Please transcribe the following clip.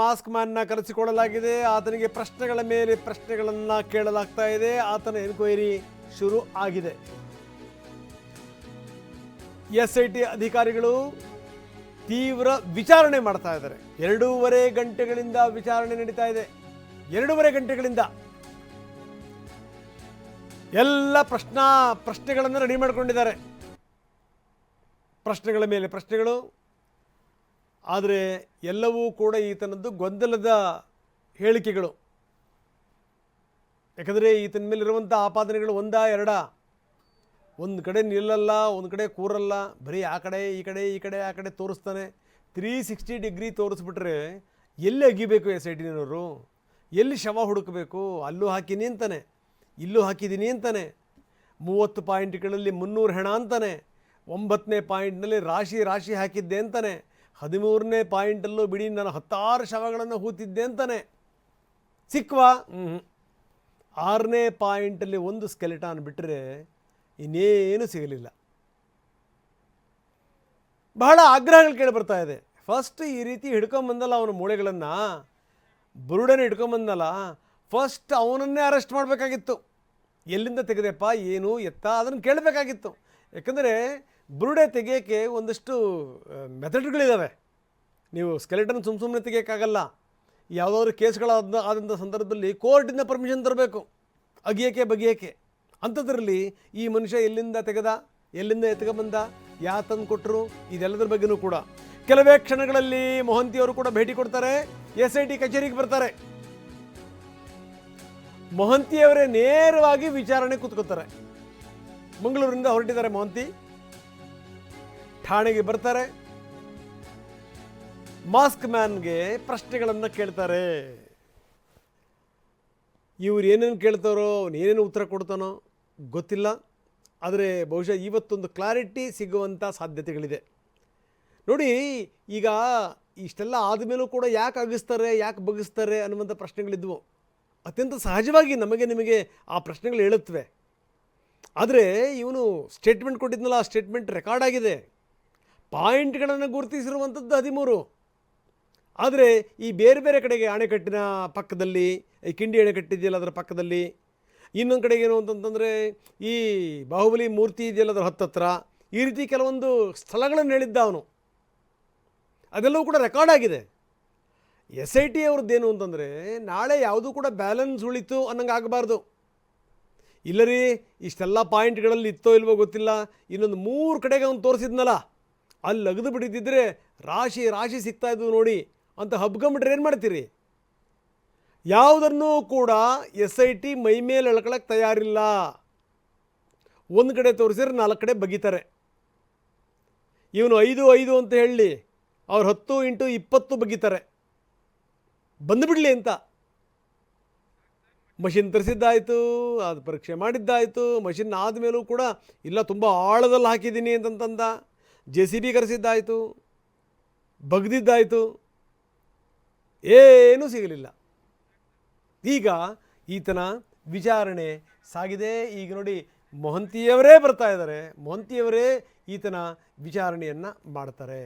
Mask ಮ್ಯಾನ್ನ ಕರೆಸಿಕೊಳ್ಳಲಾಗಿದೆ. ಆತನಿಗೆ ಪ್ರಶ್ನೆಗಳ ಮೇಲೆ ಪ್ರಶ್ನೆಗಳನ್ನು ಕೇಳಲಾಗ್ತಾ ಇದೆ. ಆತನ ಎನ್ಕ್ವೈರಿ ಶುರು ಆಗಿದೆ. SIT ಅಧಿಕಾರಿಗಳು ತೀವ್ರ ವಿಚಾರಣೆ ಮಾಡ್ತಾ ಇದ್ದಾರೆ. 2.5 ಗಂಟೆಗಳಿಂದ ವಿಚಾರಣೆ ನಡೀತಾ ಇದೆ. 2.5 ಗಂಟೆಗಳಿಂದ ಎಲ್ಲ ಪ್ರಶ್ನೆಗಳನ್ನು ರೆಡಿ ಮಾಡಿಕೊಂಡಿದ್ದಾರೆ. ಪ್ರಶ್ನೆಗಳ ಮೇಲೆ ಪ್ರಶ್ನೆಗಳು. ಆದರೆ ಎಲ್ಲವೂ ಕೂಡ ಈತನದ್ದು ಗೊಂದಲದ ಹೇಳಿಕೆಗಳು. ಯಾಕಂದರೆ ಈತನ ಮೇಲಿರುವಂಥ ಆಪಾದನೆಗಳು ಒಂದಾ ಎರಡಾ, ಒಂದು ಕಡೆ ನಿಲ್ಲಲ್ಲ, ಒಂದು ಕಡೆ ಕೂರಲ್ಲ, ಬರೀ ಆ ಕಡೆ ಈ ಕಡೆ ಈ ಕಡೆ ಆ ಕಡೆ ತೋರಿಸ್ತಾನೆ. 360 ಡಿಗ್ರಿ ತೋರಿಸ್ಬಿಟ್ರೆ ಎಲ್ಲಿ ಅಗಿಬೇಕು SITನವರು? ಎಲ್ಲಿ ಶವ ಹುಡುಕಬೇಕು? ಅಲ್ಲೂ ಹಾಕಿನಿ ಅಂತಾನೆ, ಇಲ್ಲೂ ಹಾಕಿದ್ದೀನಿ ಅಂತಾನೆ. 30 ಪಾಯಿಂಟ್ಗಳಲ್ಲಿ 300 ಹೆಣ ಅಂತಾನೆ. 9ನೇ ಪಾಯಿಂಟ್ನಲ್ಲಿ ರಾಶಿ ಹಾಕಿದ್ದೆ ಅಂತಾನೆ. 13ನೇ ಪಾಯಿಂಟಲ್ಲೂ ಬಿಡಿ ನಾನು 16 ಶವಗಳನ್ನು ಹೂತಿದ್ದೆ ಅಂತಾನೆ. ಸಿಕ್ವಾ? 6ನೇ ಪಾಯಿಂಟಲ್ಲಿ ಒಂದು ಸ್ಕೆಲೆಟಾನ್ ಬಿಟ್ಟರೆ ಇನ್ನೇನು ಸಿಗಲಿಲ್ಲ. ಬಹಳ ಆಗ್ರಹಗಳು ಕೇಳಿಬರ್ತಾ ಇದೆ. ಫಸ್ಟ್ ಈ ರೀತಿ ಹಿಡ್ಕೊಂಬಂದಲ್ಲ ಅವನ ಮೂಳೆಗಳನ್ನು, ಬುರುಡನ್ನು ಹಿಡ್ಕೊಂಬಂದಲ್ಲ, ಫಸ್ಟ್ ಅವನನ್ನೇ ಅರೆಸ್ಟ್ ಮಾಡಬೇಕಾಗಿತ್ತು. ಎಲ್ಲಿಂದ ತೆಗೆದೆಪ್ಪ, ಏನು ಎತ್ತ, ಅದನ್ನು ಕೇಳಬೇಕಾಗಿತ್ತು. ಯಾಕಂದರೆ ಬುರುಡೆ ತೆಗೆಯೋಕ್ಕೆ ಒಂದಷ್ಟು ಮೆಥಡ್ಗಳಿದ್ದಾವೆ. ನೀವು ಸ್ಕೆಲೆಟನ್ ಸುಮ್ಮನೆ ತೆಗಿಯೋಕ್ಕಾಗಲ್ಲ. ಯಾವುದಾದ್ರೂ ಆದಂಥ ಸಂದರ್ಭದಲ್ಲಿ ಕೋರ್ಟಿಂದ ಪರ್ಮಿಷನ್ ತರಬೇಕು ಅಗಿಯೋಕ್ಕೆ ಬಗೆಯೋಕ್ಕೆ. ಅಂಥದ್ರಲ್ಲಿ ಈ ಮನುಷ್ಯ ಎಲ್ಲಿಂದ ತೆಗೆದ, ಎಲ್ಲಿಂದ ಎತ್ಕೊಂಬಂದ, ಯಾ ತಂದು ಕೊಟ್ಟರು, ಇದೆಲ್ಲದ್ರ ಬಗ್ಗೆಯೂ ಕೂಡ ಕೆಲವೇ ಕ್ಷಣಗಳಲ್ಲಿ ಮೊಹಂತಿಯವರು ಕೂಡ ಭೇಟಿ ಕೊಡ್ತಾರೆ. SIT ಕಚೇರಿಗೆ ಬರ್ತಾರೆ. ಮೊಹಂತಿಯವರೇ ನೇರವಾಗಿ ವಿಚಾರಣೆ ಕೂತ್ಕೋತಾರೆ. ಮಂಗಳೂರಿನಿಂದ ಹೊರಟಿದ್ದಾರೆ ಮೊಹಂತಿ. ಠಾಣೆಗೆ ಬರ್ತಾರೆ. ಮಾಸ್ಕ್ ಮ್ಯಾನ್ಗೆ ಪ್ರಶ್ನೆಗಳನ್ನು ಕೇಳ್ತಾರೆ. ಇವ್ರು ಏನೇನು ಕೇಳ್ತಾರೋ, ಏನೇನು ಉತ್ತರ ಕೊಡ್ತಾನೋ ಗೊತ್ತಿಲ್ಲ. ಆದರೆ ಬಹುಶಃ ಇವತ್ತೊಂದು ಕ್ಲಾರಿಟಿ ಸಿಗುವಂಥ ಸಾಧ್ಯತೆಗಳಿದೆ. ನೋಡಿ, ಈಗ ಇಷ್ಟೆಲ್ಲ ಆದಮೇಲೂ ಕೂಡ ಯಾಕೆ ಅಗಿಸ್ತಾರೆ, ಯಾಕೆ ಬಗ್ಗಿಸ್ತಾರೆ ಅನ್ನುವಂಥ ಪ್ರಶ್ನೆಗಳಿದ್ವು. ಅತ್ಯಂತ ಸಹಜವಾಗಿ ನಿಮಗೆ ಆ ಪ್ರಶ್ನೆಗಳು ಹೇಳುತ್ತವೆ. ಆದರೆ ಇವನು ಸ್ಟೇಟ್ಮೆಂಟ್ ಕೊಟ್ಟಿದ್ನಲ್ಲ, ಆ ಸ್ಟೇಟ್ಮೆಂಟ್ ರೆಕಾರ್ಡ್ ಆಗಿದೆ. ಪಾಯಿಂಟ್ಗಳನ್ನು ಗುರುತಿಸಿರುವಂಥದ್ದು 13. ಆದರೆ ಈ ಬೇರೆ ಬೇರೆ ಕಡೆಗೆ ಅಣೆಕಟ್ಟಿನ ಪಕ್ಕದಲ್ಲಿ, ಈ ಕಿಂಡಿ ಅಣೆಕಟ್ಟಿದೆಯಲ್ಲ ಅದರ ಪಕ್ಕದಲ್ಲಿ, ಇನ್ನೊಂದು ಕಡೆಗೆ ಏನು ಅಂತಂತಂದರೆ ಈ ಬಾಹುಬಲಿ ಮೂರ್ತಿ ಇದೆಯಲ್ಲ ಅದರ ಹತ್ತತ್ರ, ಈ ರೀತಿ ಕೆಲವೊಂದು ಸ್ಥಳಗಳನ್ನು ಹೇಳಿದ್ದ ಅವನು. ಅದೆಲ್ಲವೂ ಕೂಡ ರೆಕಾರ್ಡ್ ಆಗಿದೆ. SIT ಅವ್ರದ್ದೇನು ಅಂತಂದರೆ ನಾಳೆ ಯಾವುದೂ ಕೂಡ ಬ್ಯಾಲೆನ್ಸ್ ಉಳಿತು ಅನ್ನಂಗೆ ಆಗಬಾರ್ದು. ಇಲ್ಲ ರೀ, ಇಷ್ಟೆಲ್ಲ ಪಾಯಿಂಟ್ಗಳಲ್ಲಿ ಇತ್ತೋ ಇಲ್ವೋ ಗೊತ್ತಿಲ್ಲ, ಇನ್ನೊಂದು 3 ಕಡೆಗೆ ಅವನು ತೋರಿಸಿದ್ನಲ್ಲ, ಅಲ್ಲಿ ಅಗದು ಬಿಟ್ಟಿದ್ದರೆ ರಾಶಿ ಸಿಗ್ತಾ ಇದ್ವು ನೋಡಿ ಅಂತ ಹಬ್ಕೊಂಬಿಟ್ರೆ ಏನು ಮಾಡ್ತೀರಿ? ಯಾವುದನ್ನೂ ಕೂಡ SIT ಮೈ ಮೇಲೆ ಎಳ್ಕೊಳ್ಳೋಕ್ಕೆ ತಯಾರಿಲ್ಲ. ಒಂದು ಕಡೆ ತೋರಿಸಿದ್ರೆ 4 ಕಡೆ ಬಗೀತಾರೆ. ಇವನು 5 ಅಂತ ಹೇಳಿ ಅವ್ರು 10 × 20 ಬಗೀತಾರೆ. ಬಂದುಬಿಡಲಿ ಅಂತ. ಮಷಿನ್ ತರಿಸಿದ್ದಾಯಿತು, ಅದು ಪರೀಕ್ಷೆ ಮಾಡಿದ್ದಾಯಿತು. ಮಷಿನ್ ಆದಮೇಲೂ ಕೂಡ ಇಲ್ಲ, ತುಂಬ ಆಳದಲ್ಲಿ ಹಾಕಿದ್ದೀನಿ ಅಂತಂತಂದ. JCB ಕರೆಸಿದ್ದಾಯಿತು, ಬಗ್ದಿದ್ದಾಯಿತು, ಏನೂ ಸಿಗಲಿಲ್ಲ. ಈಗ ಈತನ ವಿಚಾರಣೆ ಸಾಗಿದೆ. ಈಗ ನೋಡಿ, ಮೊಹಂತಿಯವರೇ ಬರ್ತಾ ಇದ್ದಾರೆ. ಮೊಹಂತಿಯವರೇ ಈತನ ವಿಚಾರಣೆಯನ್ನು ಮಾಡ್ತಾರೆ.